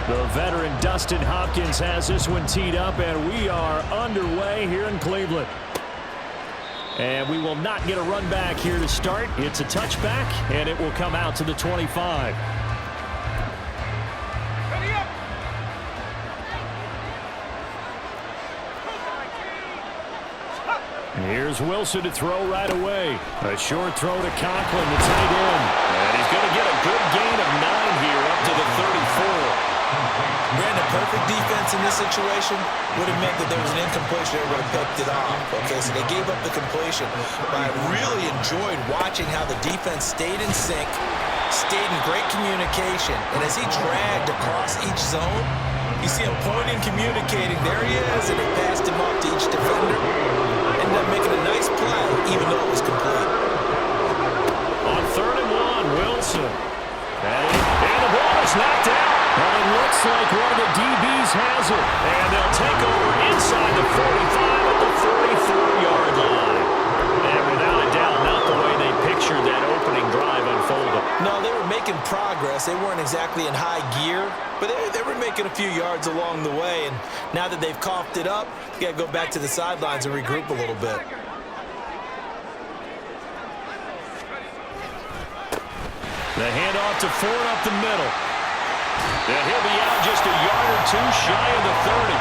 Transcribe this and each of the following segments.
The veteran Dustin Hopkins has this one teed up, and we are underway here in Cleveland. And we will not get a run back here to start. It's a touchback, and it will come out to the 25. Here's Wilson to throw right away. A short throw to Conklin, the tight end. And he's going to get a good gain of 9 here up to the 34. Brandon, perfect defense in this situation would have meant that there was an incompletion. They would have picked it off. Okay, so they gave up the completion. But I really enjoyed watching how the defense stayed in sync, stayed in great communication. And as he dragged across each zone, you see him pointing, communicating. There he is, and they passed him off to each defender. Ended up making a nice play, even though it was complete. On 3rd and 1, Wilson. And the ball is knocked out. And it looks like one of the DBs has it. And they'll take over inside the 45 at the 44-yard line. And without a doubt, not the way they pictured that opening drive unfolded. No, they were making progress. They weren't exactly in high gear, but they were making a few yards along the way. And now that they've coughed it up, you got to go back to the sidelines and regroup a little bit. The handoff to Ford up the middle. And he'll be out just a yard or two shy of the 30.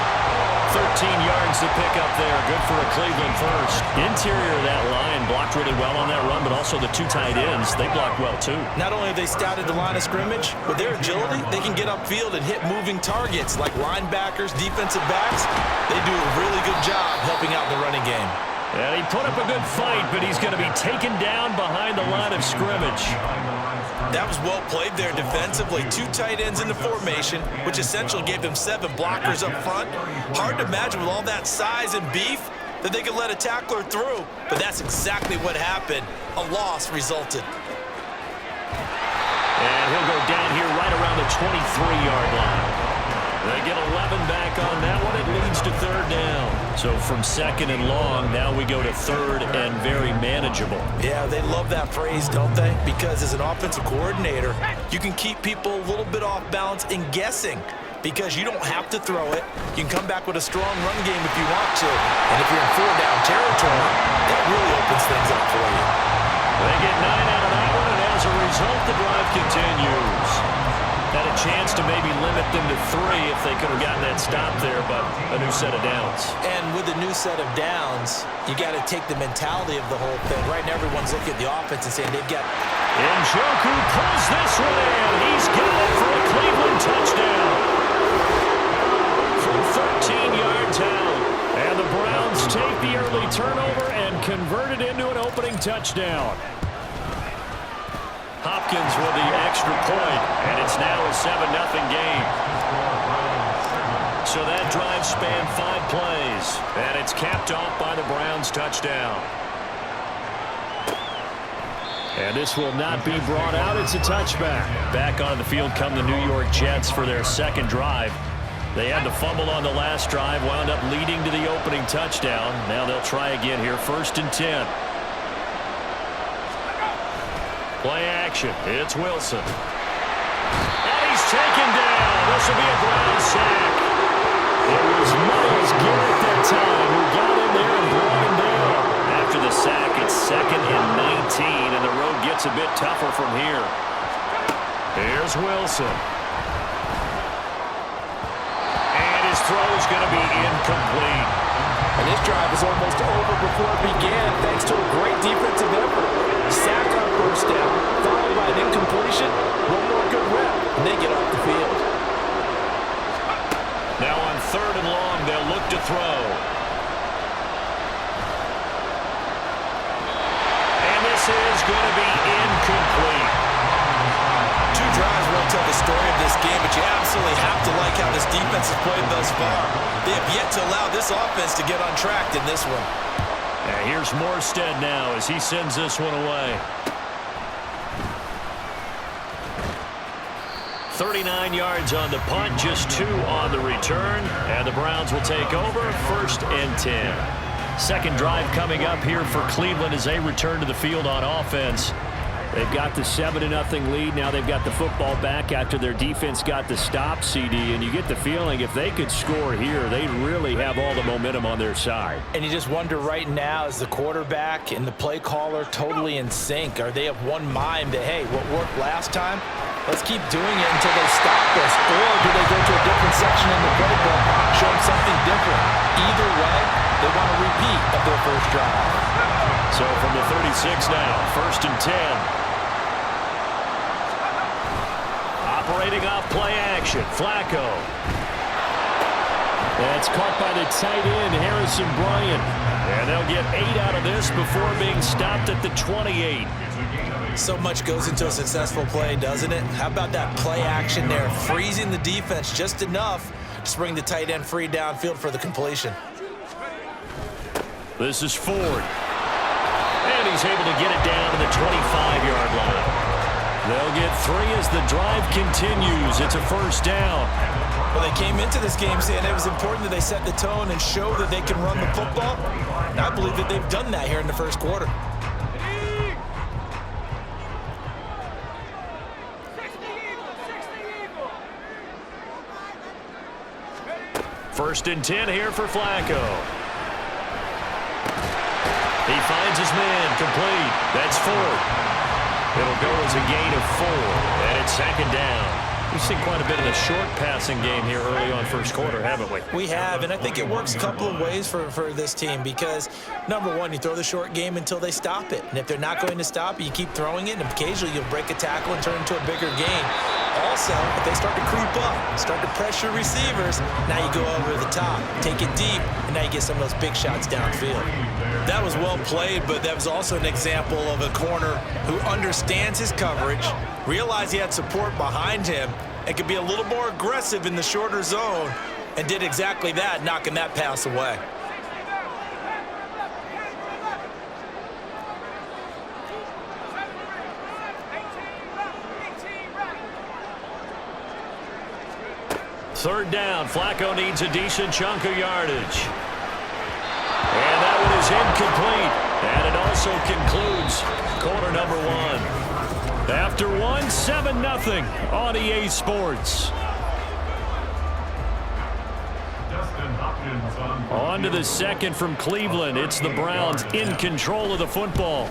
13 yards to pick up there. Good for a Cleveland first. Interior of that line blocked really well on that run, but also the 2 tight ends, they blocked well too. Not only have they scouted the line of scrimmage, with their agility, they can get upfield and hit moving targets like linebackers, defensive backs. They do a really good job helping out the running game. And he put up a good fight, but he's going to be taken down behind the line of scrimmage. That was well played there defensively. 2 tight ends in the formation, which essentially gave them 7 blockers up front. Hard to imagine with all that size and beef that they could let a tackler through, but that's exactly what happened. A loss resulted. And he'll go down here right around the 23-yard line. They get 11 back on that one. It leads to 3rd down. So from 2nd and long, now we go to 3rd and very manageable. Yeah, they love that phrase, don't they? Because as an offensive coordinator, you can keep people a little bit off balance and guessing because you don't have to throw it. You can come back with a strong run game if you want to. And if you're in 4-down territory, that really opens things up for you. They get 9 out of that one, and as a result, the drive continues. Had a chance to maybe limit them to 3 if they could have gotten that stop there, but a new set of downs. And with a new set of downs, you got to take the mentality of the whole thing. Right now, everyone's looking at the offense and saying they've got... Njoku pulls this one in. He's got it for a Cleveland touchdown. From 13 yards out. And the Browns take the early turnover and convert it into an opening touchdown. Hopkins with the extra point, and it's now a 7-0 game. So that drive spanned 5 plays, and it's capped off by the Browns' touchdown. And this will not be brought out. It's a touchback. Back onto the field come the New York Jets for their 2nd drive. They had the fumble on the last drive, wound up leading to the opening touchdown. Now they'll try again here, 1st and 10. Play action. It's Wilson. And he's taken down. This will be a Brown sack. It was Myles Garrett that time who got in there and brought him down. After the sack, it's 2nd and 19, and the road gets a bit tougher from here. Here's Wilson. And his throw is going to be incomplete. And this drive is almost over before it began, thanks to a great defensive effort. Sack on 1st down, followed by an incompletion. One more good rep, and they get off the field. Now on 3rd and long, they'll look to throw. And this is going to be incomplete. 2 drives won't tell the story of this game, but you absolutely have to like how this defense has played thus far. They have yet to allow this offense to get on track in this one. And here's Morstead now as he sends this one away. 39 yards on the punt, just 2 on the return. And the Browns will take over, 1st and 10. Second drive coming up here for Cleveland as they return to the field on offense. They've got the 7-0 lead. Now they've got the football back after their defense got the stop, CD. And you get the feeling if they could score here, they'd really have all the momentum on their side. And you just wonder right now, is the quarterback and the play caller totally in sync? Are they of one mind that, hey, what worked last time, let's keep doing it until they stop us? Or do they go to a different section in the playbook, show them something different? Either way, they want a repeat of their first drive. So from the 36 now, 1st and 10. Operating off play action, Flacco. That's caught by the tight end, Harrison Bryant. And they'll get 8 out of this before being stopped at the 28. So much goes into a successful play, doesn't it? How about that play action there, freezing the defense just enough to bring the tight end free downfield for the completion. This is Ford. And he's able to get it down to the 25-yard line. They'll get 3 as the drive continues. It's a first down. Well, they came into this game saying it was important that they set the tone and show that they can run the football. And I believe that they've done that here in the first quarter. First and 10 here for Flacco. He finds his man, complete. That's Ford. It'll go as a gain of 4, and it's 2nd down. We've seen quite a bit of the short passing game here early on first quarter, haven't we? We have, and I think it works a couple of ways for this team because, number one, you throw the short game until they stop it. And if they're not going to stop it, you keep throwing it, and occasionally you'll break a tackle and turn it into a bigger gain. Also, if they start to creep up, start to pressure receivers, now you go over the top, take it deep, and now you get some of those big shots downfield. That was well played, but that was also an example of a corner who understands his coverage, realized he had support behind him, and could be a little more aggressive in the shorter zone, and did exactly that, knocking that pass away. Third down, Flacco needs a decent chunk of yardage. And that one is incomplete. And it also concludes quarter number 1. After 1, 7-0 on EA Sports. On to the second from Cleveland. It's the Browns in control of the football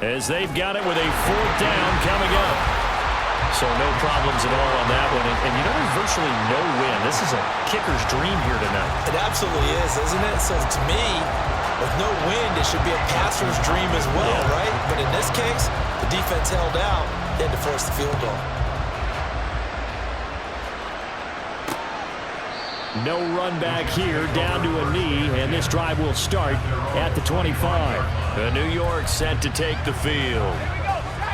as they've got it with a 4th down coming up. So no problems at all on that one. And you know, there's virtually no win. This is a kicker's dream here tonight. It absolutely is, isn't it? So to me, with no wind, it should be a passer's dream as well, right? But in this case, the defense held out. They had to force the field goal. No run back here, down to a knee, and this drive will start at the 25. New York set to take the field.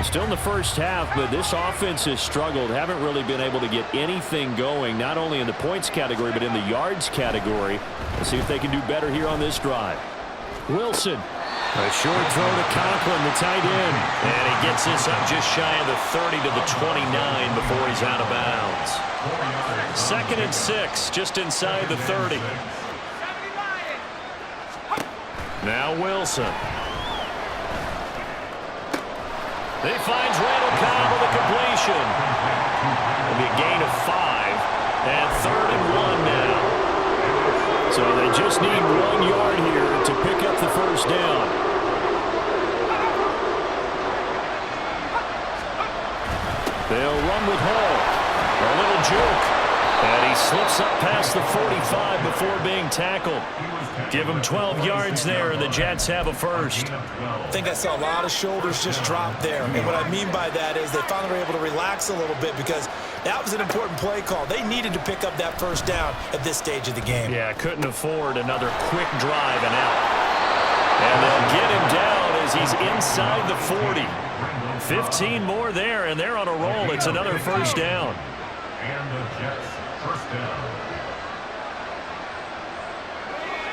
Still in the first half, but this offense has struggled. Haven't really been able to get anything going, not only in the points category, but in the yards category. Let's see if they can do better here on this drive. Wilson. A short throw to Conklin, the tight end. And he gets this up just shy of the 30 to the 29 before he's out of bounds. 2nd and 6, just inside the 30. Now Wilson. He finds Randall Cobb with a completion. It'll be a gain of 5. And 3rd and 1 now. So they just need 1 yard here to pick up the first down. They'll run with Hall. A little juke. And he slips up past the 45 before being tackled. Give him 12 yards there, and the Jets have a first. I think I saw a lot of shoulders just drop there. And what I mean by that is they finally were able to relax a little bit because that was an important play call. They needed to pick up that first down at this stage of the game. Yeah, couldn't afford another quick drive and out. And they'll get him down as he's inside the 40. 15 more there, and they're on a roll. It's another first down. And the Jets first down.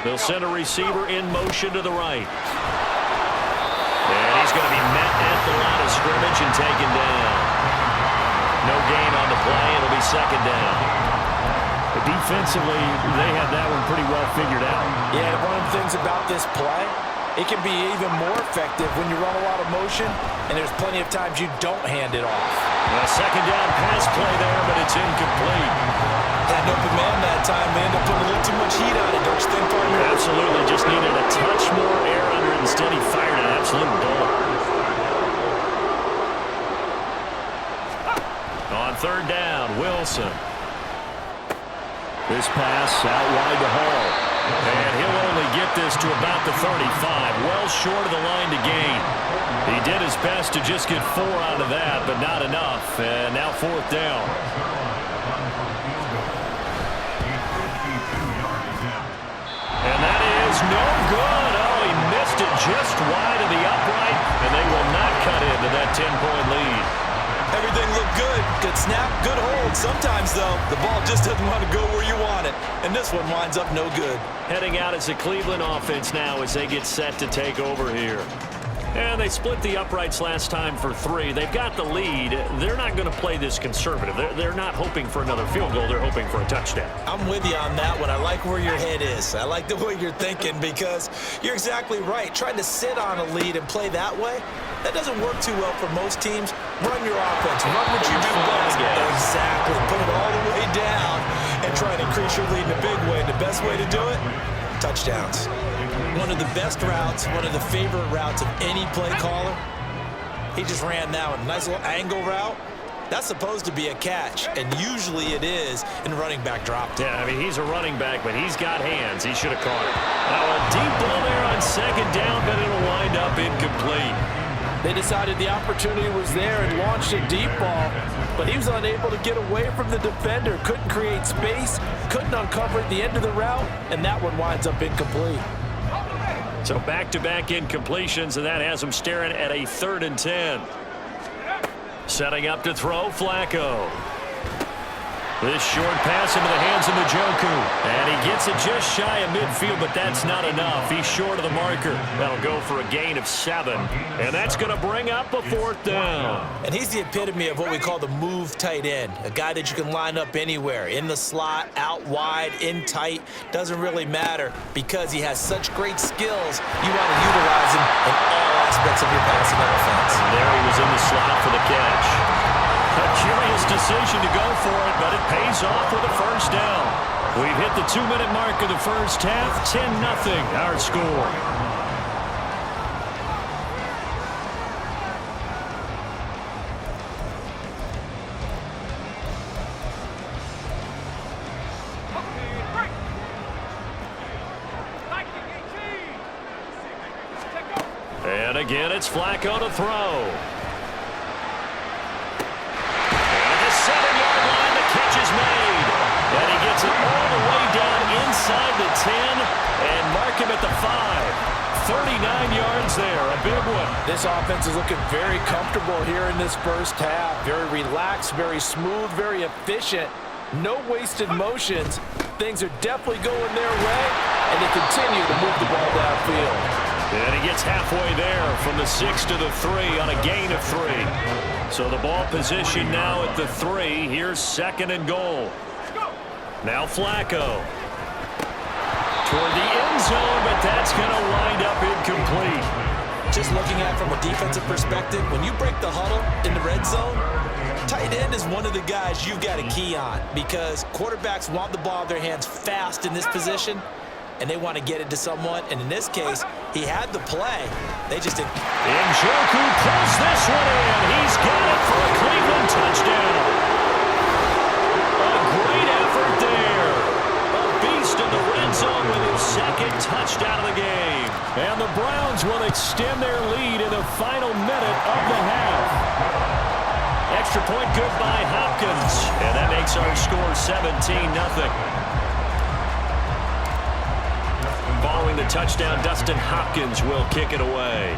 They'll send a receiver in motion to the right. And he's going to be met at the line of scrimmage and taken down. No gain on the play. It'll be 2nd down. But defensively, they had that one pretty well figured out. Yeah, one of the things about this play It can be even more effective when you run a lot of motion, and there's plenty of times you don't hand it off. A second down pass play there, but it's incomplete. Had an open man that time. They ended up putting a little too much heat on it, don't you think, partner? Absolutely. Just needed a touch more air under it. Instead, he fired an absolute bullet. On third down, Wilson. This pass out wide to Hall. And he'll only get this to about the 35, well short of the line to gain. He did his best to just get 4 out of that, but not enough. And now fourth down. And that is no good. Oh, he missed it just wide of the upright, and they will not cut into that 10-point lead. Everything looked good. Good snap, good hold. Sometimes, though, the ball just doesn't want to go where you want it. And this one winds up no good. Heading out as a Cleveland offense now as they get set to take over here. And they split the uprights last time for 3. They've got the lead. They're not going to play this conservative. They're not hoping for another field goal. They're hoping for a touchdown. I'm with you on that one. I like where your head is. I like the way you're thinking because you're exactly right. Trying to sit on a lead and play that way, that doesn't work too well for most teams. Run your offense. Run what you do best. Exactly. Put it all the way down and try and increase your lead in a big way. The best way to do it? Touchdowns. One of the best routes, one of the favorite routes of any play caller. He just ran that one. Nice little angle route. That's supposed to be a catch, and usually it is, and the running back dropped it. Yeah, I mean, he's a running back, but he's got hands. He should have caught it. Now a deep ball there on second down, but it'll wind up incomplete. They decided the opportunity was there and launched a deep ball, but he was unable to get away from the defender. Couldn't create space, couldn't uncover at the end of the route, and that one winds up incomplete. So back-to-back incompletions, and that has him staring at a 3rd and 10. Setting up to throw, Flacco. This short pass into the hands of Njoku. And he gets it just shy of midfield, but that's not enough. He's short of the marker. That'll go for a gain of 7. And that's going to bring up a 4th down. And he's the epitome of what we call the move tight end. A guy that you can line up anywhere. In the slot, out wide, in tight. Doesn't really matter because he has such great skills. You want to utilize him in all aspects of your passing offense. And there he was in the slot for the catch. A curious decision to go for it, but it pays off with a first down. We've hit the 2-minute mark of the first half. 10-0 our score. And again, it's Flacco to throw. 7-yard line, the catch is made. And he gets it all the way down inside the 10 and mark him at the 5. 39 yards there, a big one. This offense is looking very comfortable here in this first half. Very relaxed, very smooth, very efficient. No wasted motions. Things are definitely going their way, and they continue to move the ball downfield. And he gets halfway there from the 6 to the 3 on a gain of 3. So the ball position now at the 3. Here's 2nd and goal. Now Flacco. Toward the end zone, but that's going to wind up incomplete. Just looking at it from a defensive perspective, when you break the huddle in the red zone, tight end is one of the guys you've got a key on because quarterbacks want the ball in their hands fast in this position, and they want to get it to someone. And in this case, he had the play. They just didn't. Njoku pulls this one in. He's got it for a Cleveland touchdown. A great effort there. A beast in the red zone with his 2nd touchdown of the game. And the Browns will extend their lead in the final minute of the half. Extra point good by Hopkins. And that makes our score 17-0. Following the touchdown, Dustin Hopkins will kick it away.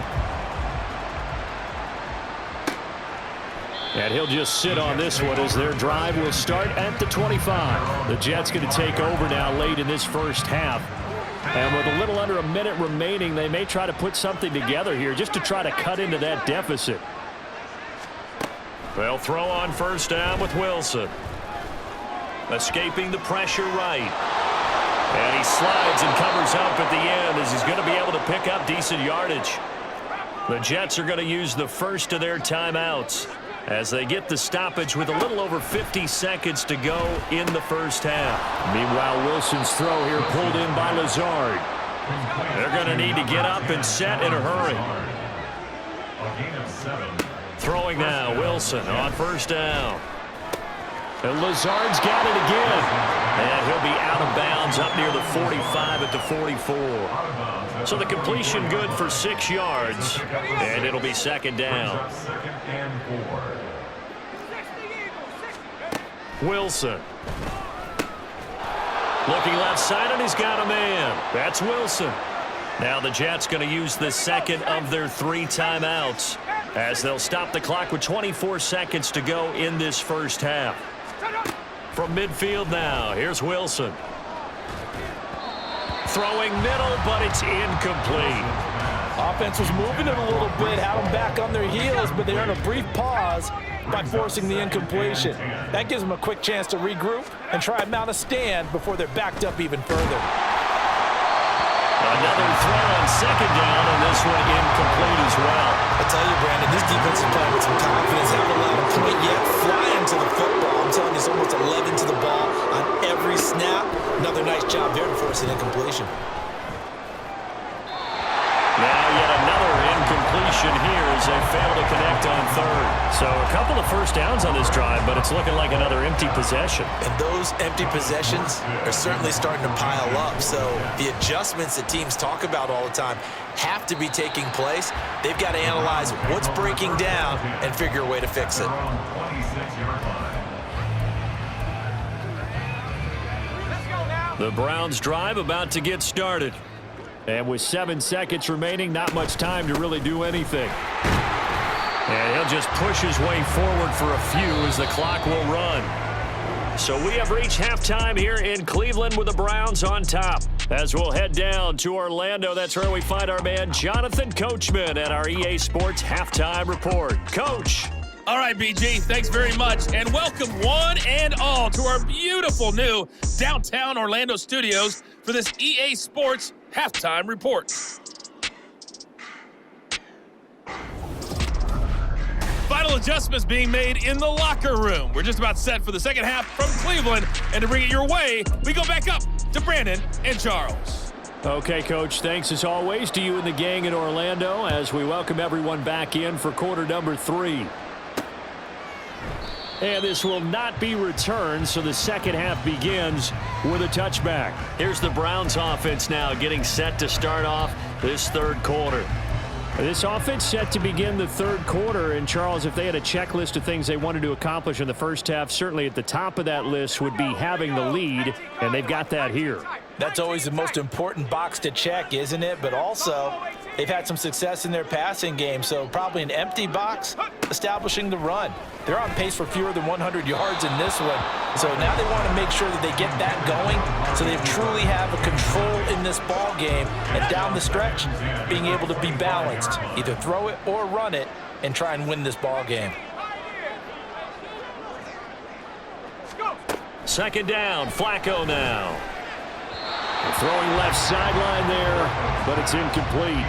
And he'll just sit on this one as their drive will start at the 25. The Jets going to take over now late in this first half. And with a little under a minute remaining, they may try to put something together here just to try to cut into that deficit. They'll throw on first down with Wilson. Escaping the pressure right. And he slides and covers up at the end as he's going to be able to pick up decent yardage. The Jets are going to use the first of their timeouts as they get the stoppage with a little over 50 seconds to go in the first half. Meanwhile, Wilson's throw here pulled in by Lazard. They're going to need to get up and set in a hurry. A gain of 7. Throwing now, Wilson on first down. And Lazard's got it again. And he'll be out of bounds up near the 45 at the 44. So the completion good for 6 yards. And it'll be second down. Second and 4. Wilson. Looking left side, and he's got a man. That's Wilson. Now the Jets going to use the second of their 3 timeouts as they'll stop the clock with 24 seconds to go in this first half. From midfield now, here's Wilson. Throwing middle, but it's incomplete. Offense was moving it a little bit, had them back on their heels, but they earned a brief pause by forcing the incompletion. That gives them a quick chance to regroup and try and mount a stand before they're backed up even further. Another throw on second down, and this one incomplete as well. I tell you, Brandon, this defense is playing with some confidence. Haven't allowed a point yet. Flying to the football. I'm telling you, it's almost 11 to the ball on every snap. Another nice job there to force an incompletion. Now yet another incompletion here as they fail to connect on third. So a couple of first downs on this drive, but it's looking like another empty possession. And those empty possessions are certainly starting to pile up. So the adjustments that teams talk about all the time have to be taking place. They've got to analyze what's breaking down and figure a way to fix it. The Browns drive about to get started. And with 7 seconds remaining, not much time to really do anything. And he'll just push his way forward for a few as the clock will run. So we have reached halftime here in Cleveland with the Browns on top. As we'll head down to Orlando, that's where we find our man Jonathan Coachman at our EA Sports Halftime Report. Coach. All right, BG, thanks very much, and welcome one and all to our beautiful new downtown Orlando studios for this EA Sports Halftime Report. Final adjustments being made in the locker room. We're just about set for the second half from Cleveland, and to bring it your way, we go back up to Brandon and Charles. Okay, Coach, thanks as always to you and the gang in Orlando as we welcome everyone back in for quarter number 3. And this will not be returned, so the second half begins with a touchback. Here's the Browns offense now getting set to start off this third quarter. This offense set to begin the third quarter, and Charles, if they had a checklist of things they wanted to accomplish in the first half, certainly at the top of that list would be having the lead, and they've got that here. That's always the most important box to check, isn't it? But also, they've had some success in their passing game, so probably an empty box establishing the run. They're on pace for fewer than 100 yards in this one, so now they want to make sure that they get that going so they truly have a control in this ball game, and down the stretch, being able to be balanced, either throw it or run it, and try and win this ball game. Second down, Flacco now. Throwing left sideline there, but it's incomplete.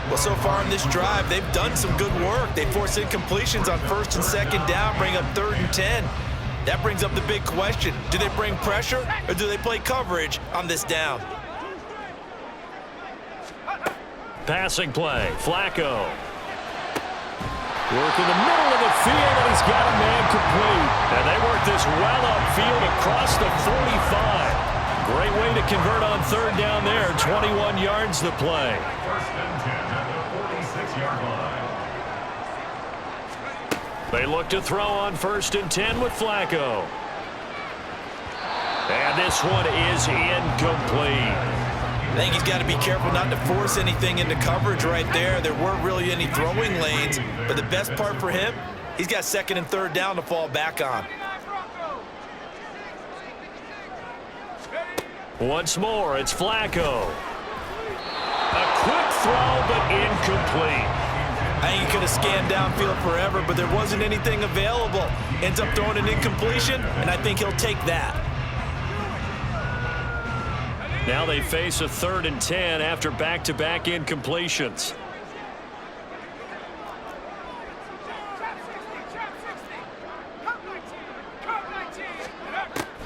Well, so far in this drive, they've done some good work. They force incompletions on first and second down, bring up 3rd and 10. That brings up the big question. Do they bring pressure or do they play coverage on this down? Passing play, Flacco. Work in the middle of the field, and he's got a man complete. And they work this well upfield across the 45. Great way to convert on third down there. 21 yards to play. First and 10 at the 46-yard line. They look to throw on first and 10 with Flacco. And this one is incomplete. I think he's got to be careful not to force anything into coverage right there. There weren't really any throwing lanes, but the best part for him, he's got second and third down to fall back on. Once more, it's Flacco. A quick throw, but incomplete. I think he could have scanned downfield forever, but there wasn't anything available. Ends up throwing an incompletion, and I think he'll take that. Now they face a 3rd and 10 after back-to-back incompletions.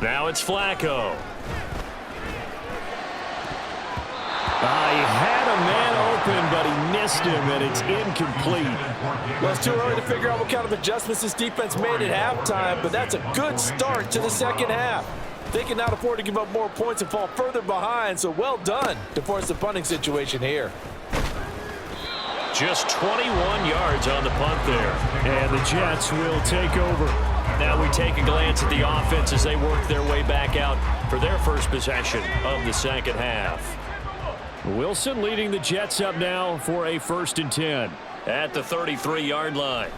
Now it's Flacco. He had a man open, but he missed him, and it's incomplete. Well, it's too early to figure out what kind of adjustments this defense made at halftime, but that's a good start to the second half. They can not afford to give up more points and fall further behind, so well done to force the punting situation here. Just 21 yards on the punt there. And the Jets will take over. Now we take a glance at the offense as they work their way back out for their first possession of the second half. Wilson leading the Jets up now for a 1st and 10. At the 33-yard line.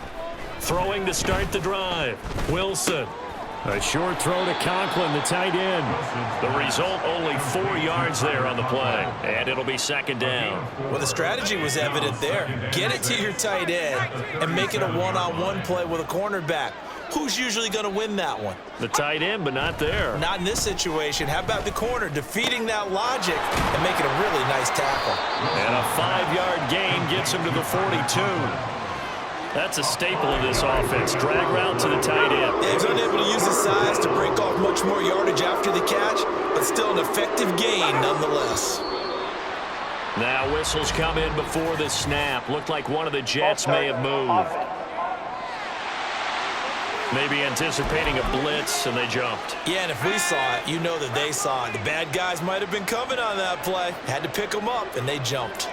Throwing to start the drive. Wilson. A short throw to Conklin, the tight end. The result, only 4 yards there on the play. And it'll be 2nd down. Well, the strategy was evident there. Get it to your tight end and make it a one-on-one play with a cornerback. Who's usually going to win that one? The tight end, but not there. Not in this situation. How about the corner defeating that logic and making a really nice tackle? And a 5-yard gain gets him to the 42. That's a staple of this offense. Drag route to the tight end. Yeah, he's unable to use his size to break off much more yardage after the catch, but still an effective gain nonetheless. Now whistles come in before the snap. Looked like one of the Jets may have moved. Maybe anticipating a blitz, and they jumped. Yeah, and if we saw it, you know that they saw it. The bad guys might have been coming on that play. Had to pick them up, and they jumped.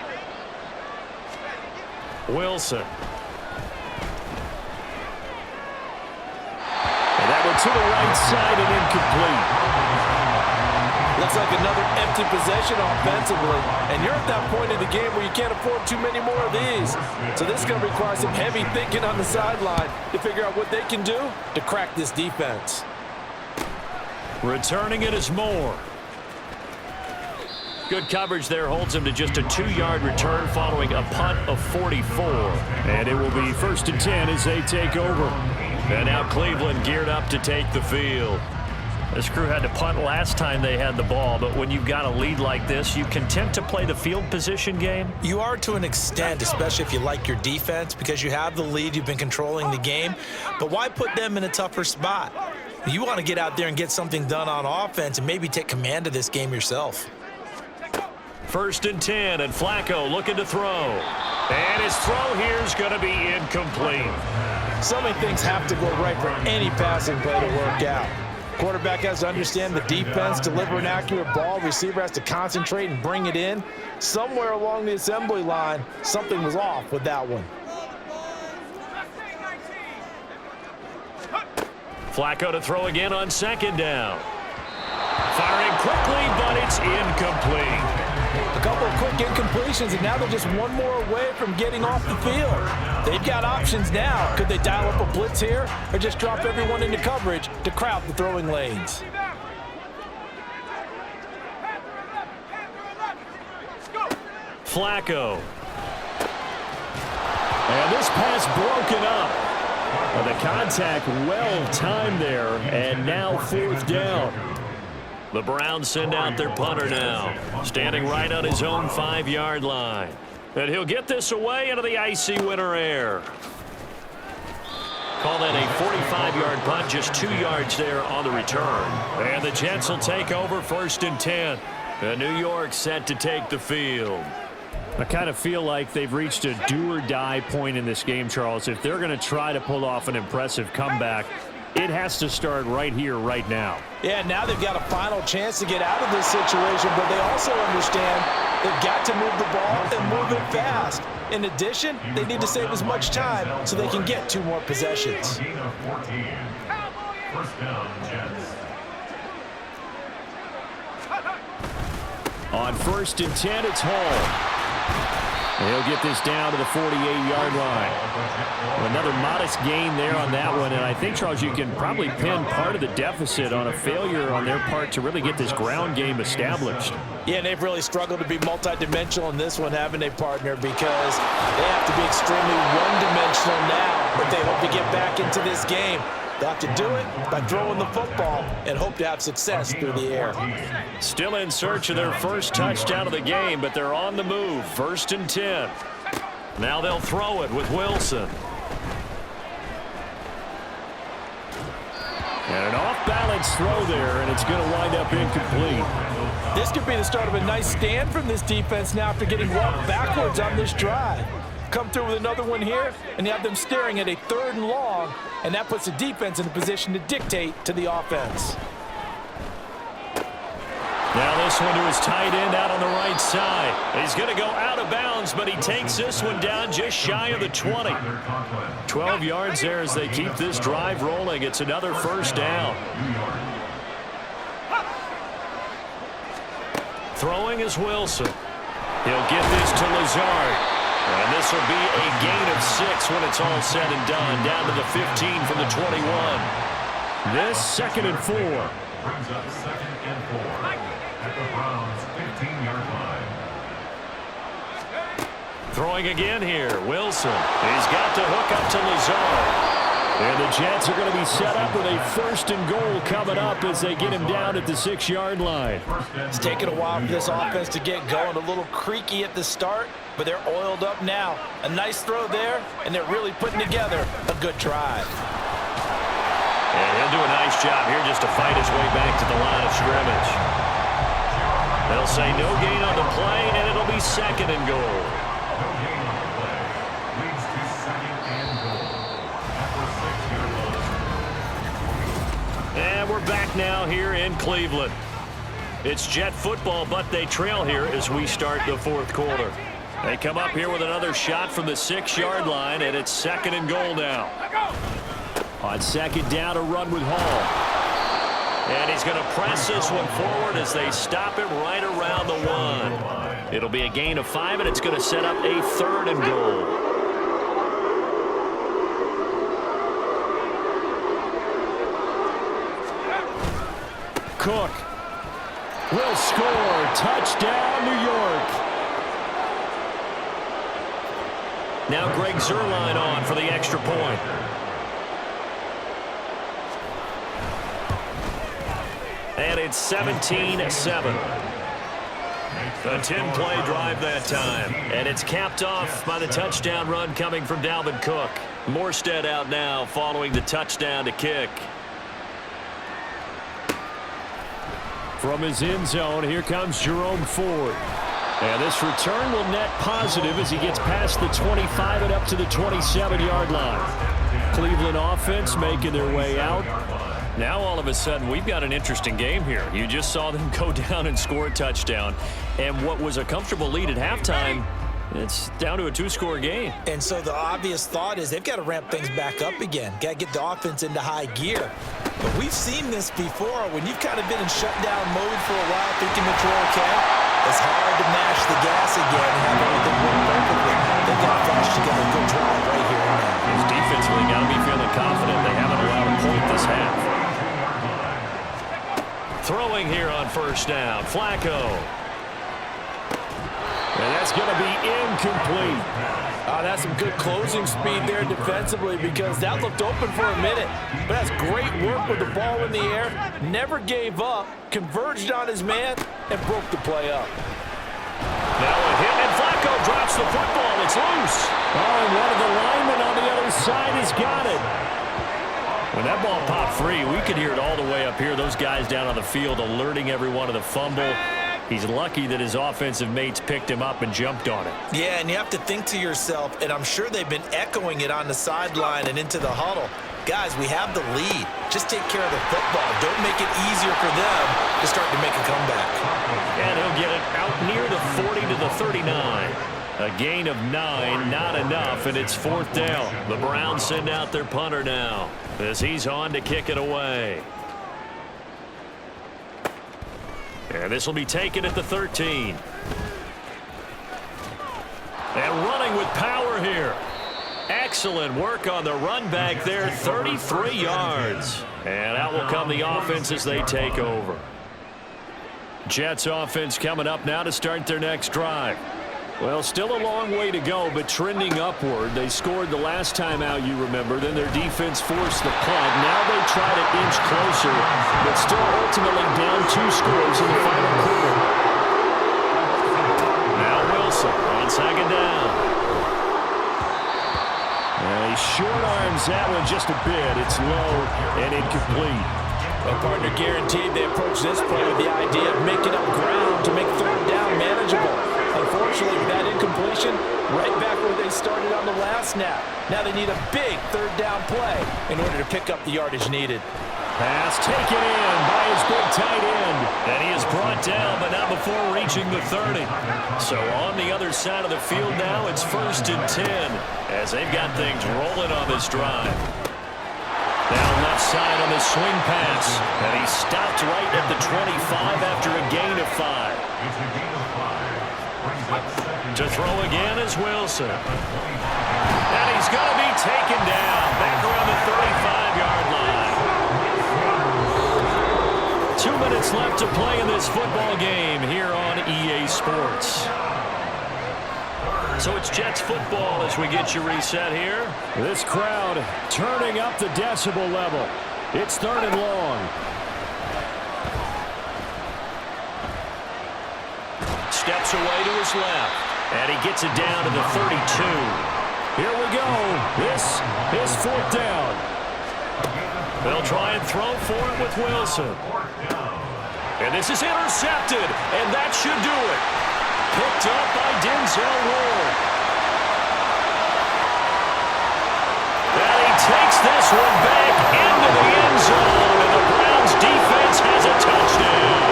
Wilson. And that one to the right side and incomplete. Looks like another empty possession offensively, and you're at that point in the game where you can't afford too many more of these. So this is going to require some heavy thinking on the sideline to figure out what they can do to crack this defense. Returning it is Moore. Good coverage there holds him to just a 2-yard return following a punt of 44. And it will be 1st and 10 as they take over. And now Cleveland geared up to take the field. This crew had to punt last time they had the ball, but when you've got a lead like this, you content to play the field position game? You are to an extent, especially if you like your defense, because you have the lead, you've been controlling the game. But why put them in a tougher spot? You want to get out there and get something done on offense and maybe take command of this game yourself. 1st and 10, and Flacco looking to throw. And his throw here is going to be incomplete. So many things have to go right for any passing play to work out. Quarterback has to understand the defense, deliver an accurate ball. Receiver has to concentrate and bring it in. Somewhere along the assembly line, something was off with that one. Flacco to throw again on 2nd down. Firing quickly, but it's incomplete. A couple of quick incompletions, and now they're just one more away from getting off the field. They've got options now. Could they dial up a blitz here or just drop everyone into coverage to crowd the throwing lanes? Flacco. And this pass broken up. The contact well timed there, and now 4th down. The Browns send out their punter now, standing right on his own 5-yard line. And he'll get this away into the icy winter air. Call that a 45-yard punt, just 2 yards there on the return. And the Jets will take over 1st and 10. And New York set to take the field. I kind of feel like they've reached a do-or-die point in this game, Charles. If they're going to try to pull off an impressive comeback, it has to start right here, right now. Yeah, now they've got a final chance to get out of this situation, but they also understand they've got to move the ball and move it fast. In addition, they need to save as much time so they can get 2 more possessions. 14. 1st down, Jets. On 1st and 10, it's Hall. He'll get this down to the 48-yard line. Another modest gain there on that one, and I think, Charles, you can probably pin part of the deficit on a failure on their part to really get this ground game established. Yeah, and they've really struggled to be multidimensional in this one, haven't they, partner, because they have to be extremely one-dimensional now if they hope to get back into this game. They'll have to do it by throwing the football and hope to have success through the air. Still in search of their first touchdown of the game, but they're on the move. 1st and 10. Now they'll throw it with Wilson. And an off-balance throw there, and it's going to wind up incomplete. This could be the start of a nice stand from this defense now after getting walked backwards on this drive. Come through with another one here, and you have them staring at a 3rd and long, and that puts the defense in a position to dictate to the offense. Now this one to his tight end out on the right side. He's going to go out of bounds, but he takes this one down just shy of the 20. 12 yards there as they keep this drive rolling. It's another 1st down. Throwing is Wilson. He'll get this to Lazard. And this will be a gain of 6 when it's all said and done. Down to the 15 from the 21. This 2nd and 4. Brings up 2nd and 4 at the Browns' 15-yard line. Throwing again here, Wilson. He's got to hook up to Lazard. And the Jets are going to be set up with a 1st and goal coming up as they get him down at the 6-yard line. It's taken a while for this offense to get going. A little creaky at the start, but they're oiled up now. A nice throw there, and they're really putting together a good drive. And he'll do a nice job here just to fight his way back to the line of scrimmage. They'll say no gain on the play, and it'll be 2nd and goal. No gain on the play. Leads to 2nd and goal at the 6-yard line. And we're back now here in Cleveland. It's Jet football, but they trail here as we start the 4th quarter. They come up here with another shot from the 6-yard line, and it's 2nd and goal now. On 2nd down, a run with Hall. And he's going to press this one forward as they stop it right around the 1. It'll be a gain of 5, and it's going to set up a 3rd and goal. Cook will score. Touchdown, New York. Now Greg Zuerlein on for the extra point. And it's 17-7. A 10-play drive that time. And it's capped off by the touchdown run coming from Dalvin Cook. Morstead out now following the touchdown to kick. From his end zone, here comes Jerome Ford. And this return will net positive as he gets past the 25 and up to the 27-yard line. Cleveland offense making their way out. Now all of a sudden we've got an interesting game here. You just saw them go down and score a touchdown. And what was a comfortable lead at halftime, it's down to a 2-score game. And so the obvious thought is they've got to ramp things back up again. Got to get the offense into high gear. But we've seen this before. When you've kind of been in shutdown mode for a while thinking that you're okay, it's hard to mash the gas again and have everything work perfectly. They've got to flash together a good drive right here and now. His defensively got to be feeling confident they haven't allowed a point this half. Throwing here on 1st down, Flacco. And that's going to be incomplete. That's some good closing speed there defensively because that looked open for a minute. But that's great work with the ball in the air. Never gave up, converged on his man, and broke the play up. Now a hit, and Flacco drops the football. It's loose. Oh, and one of the linemen on the other side has got it. When that ball popped free, we could hear it all the way up here. Those guys down on the field alerting everyone of the fumble. He's lucky that his offensive mates picked him up and jumped on it. Yeah, and you have to think to yourself, and I'm sure they've been echoing it on the sideline and into the huddle. Guys, we have the lead. Just take care of the football. Don't make it easier for them to start to make a comeback. And he'll get it out near the 40 to the 39. A gain of 9, not enough, and it's 4th down. The Browns send out their punter now as he's on to kick it away. And this will be taken at the 13. And running with power here. Excellent work on the run back there, 33 yards. And out will come the offense as they take over. Jets offense coming up now to start their next drive. Well, still a long way to go, but trending upward. They scored the last time out, you remember. Then their defense forced the punt. Now they try to inch closer, but still ultimately down 2 scores in the final quarter. Now Wilson on second down. And he short arms that one just a bit. It's low and incomplete. Well, partner, guaranteed they approach this play with the idea of making up ground to make third down manageable. Unfortunately, with that incompletion, right back where they started on the last snap. Now they need a big third down play in order to pick up the yardage needed. Pass taken in by his big tight end. And he is brought down, but not before reaching the 30. So on the other side of the field now, it's 1st and 10 as they've got things rolling on this drive. Down left side on the swing pass. And he stopped right at the 25 after a gain of 5. To throw again is Wilson. And he's going to be taken down back around the 35-yard line. 2 minutes left to play in this football game here on EA Sports. So it's Jets football as we get you reset here. This crowd turning up the decibel level. It's 3rd and long. Steps away to his left. And he gets it down to the 32. Here we go. This is 4th down. They'll try and throw for it with Wilson. And this is intercepted. And that should do it. Picked up by Denzel Ward. And he takes this one back into the end zone. And the Browns defense has a touchdown.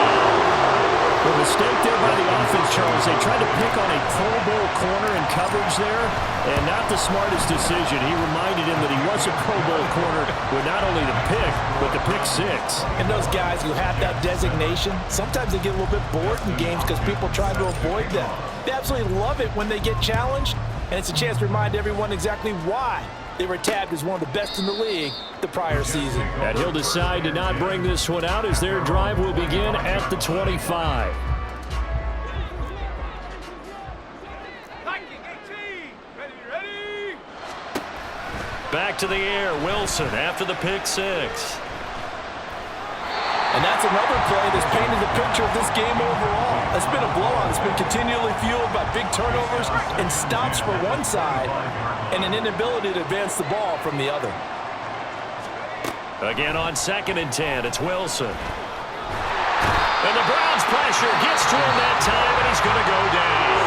The mistake there by the offense, Charles. They tried to pick on a Pro Bowl corner in coverage there, and not the smartest decision. He reminded him that he was a Pro Bowl corner with not only the pick, but the pick 6. And those guys who have that designation, sometimes they get a little bit bored in games because people try to avoid them. They absolutely love it when they get challenged, and it's a chance to remind everyone exactly why they were tabbed as one of the best in the league the prior season. And he'll decide to not bring this one out as their drive will begin at the 25. Back to the air, Wilson after the pick 6. And that's another play that's painted the picture of this game overall. It's been a blowout. It's been continually fueled by big turnovers and stops for one side and an inability to advance the ball from the other. Again on 2nd and 10, it's Wilson. And the Browns pressure gets to him that time, and he's going to go down.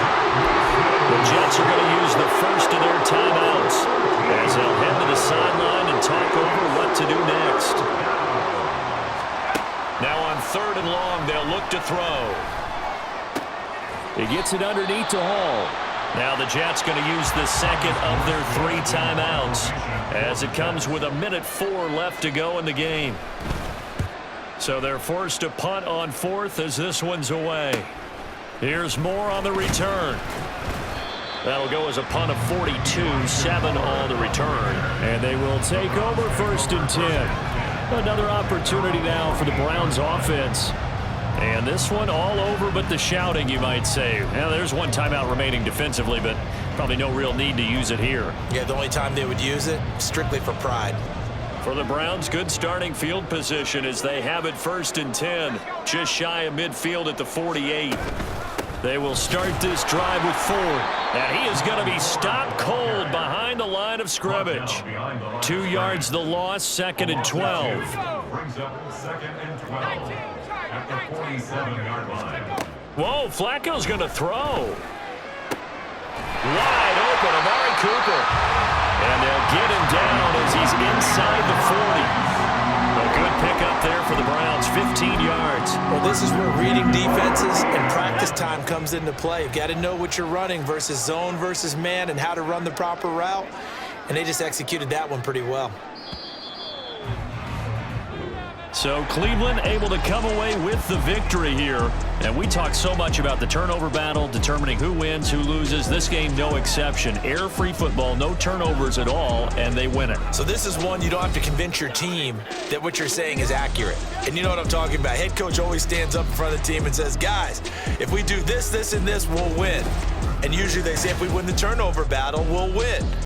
The Jets are going to use the first of their timeouts as they'll head to the sideline and talk over what to do next. Now on 3rd and long, they'll look to throw. He gets it underneath to Hall. Now the Jets going to use the second of their 3 timeouts as it comes with 1:04 left to go in the game. So they're forced to punt on 4th as this one's away. Here's more on the return. That'll go as a punt of 42, 7 on the return. And they will take over 1st and 10. Another opportunity now for the Browns offense. And this one all over but the shouting, you might say. Now, there's one timeout remaining defensively, but probably no real need to use it here. Yeah, the only time they would use it, strictly for pride. For the Browns, good starting field position as they have it 1st and 10, just shy of midfield at the 48. They will start this drive with Ford, and he is going to be stopped cold behind the line of scrimmage. 2 yards the loss, 2nd and 12. Brings up 2nd and 12 at the 47-yard line. Whoa, Flacco's going to throw. Wide open, Amari Cooper. And they'll get him down as he's inside the 40. A good pickup there for the Browns, 15 yards. Well, this is where reading defenses and practice time comes into play. You've got to know what you're running versus zone versus man and how to run the proper route. And they just executed that one pretty well. So Cleveland able to come away with the victory here. And we talked so much about the turnover battle, determining who wins, who loses. This game, no exception. Air-free football, no turnovers at all, and they win it. So this is one you don't have to convince your team that what you're saying is accurate. And you know what I'm talking about. Head coach always stands up in front of the team and says, guys, if we do this, this, and this, we'll win. And usually they say if we win the turnover battle, we'll win.